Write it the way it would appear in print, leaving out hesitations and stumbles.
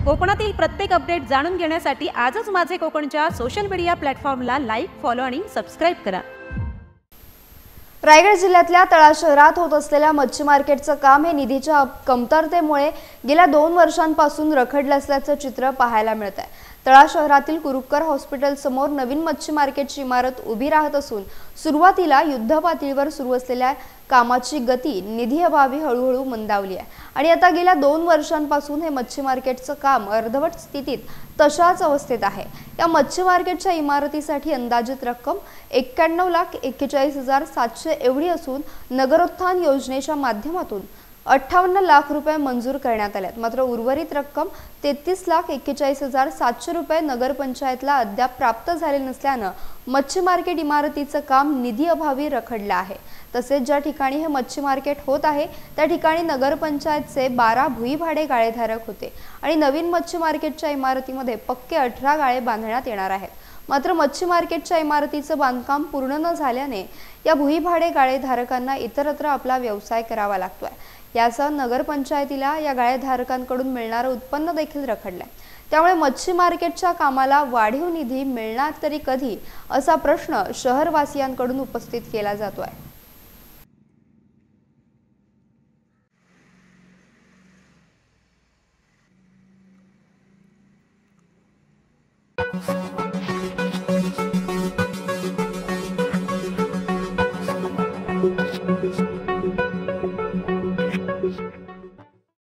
कोकणातील प्रत्येक अपडेट जाणून घेण्यासाठी आजच माझे कोकणच्या सोशल मीडिया प्लॅटफॉर्मला लाईक, फॉलो आणि सबस्क्राइब करा। रायगड जिल्ह्यातल्या तळा शहरात होत असलेल्या मच्छी मार्केटचं काम हे निधीच्या कमतरतेमुळे गेल्या 2 वर्षांपासून रखडलं असल्याचं चित्र पाहायला मिळत आहे। तळा शहरातील कुरुक्कर हॉस्पिटल समोर नवीन मच्छी मार्केटची इमारत उभी राहत असून सुरुवातीला युद्धपातळीवर सुरू असलेल्या कामाची गती निधी अभावी हळूहळू मंदावली आहे आणि आता गेल्या 2 वर्षांपासून हे मच्छी मार्केटचं काम अर्धवट स्थितीत तशाच अवस्थेत आहे। या मच्छी मार्केटच्या इमारतीसाठी अंदाजित रक्कम 91,41,700 एवढी असून नगरोत्थान योजनेच्या माध्यमातून 58 लाख रुपये मंजूर करण्यात आलेत। मात्र उर्वरित रक्कम 33,41,700 रुपये नगरपंचायतला अद्याप प्राप्त झाले नसल्याने मच्छी मार्केट इमारतीचं काम निधी अभावी रखडलं आहे। तसेच ज्या ठिकाणी हे मच्छी मार्केट होत आहे त्या ठिकाणी नगरपंचायतचे 12 भुईभाडे गाळेधारक होते आणि नवीन मच्छी मार्केटच्या इमारतीमध्ये पक्के 18 गाळे बांधण्यात येणार आहेत। मात्र मच्छी मार्केटच्या इमारतीचं बांधकाम पूर्ण न झाल्याने या भुईभाडे गाळेधारकांना इतरत्र आपला व्यवसाय करावा लागतोय। यासह नगरपंचायतीला या गाळेधारकांकडून मिळणारे उत्पन्न देखील रखडलंय। त्यामुळे मच्छी मार्केटच्या कामाला वाढीव निधी मिळणार तरी कधी असा प्रश्न शहरवासियांकडून उपस्थित केला जातोय।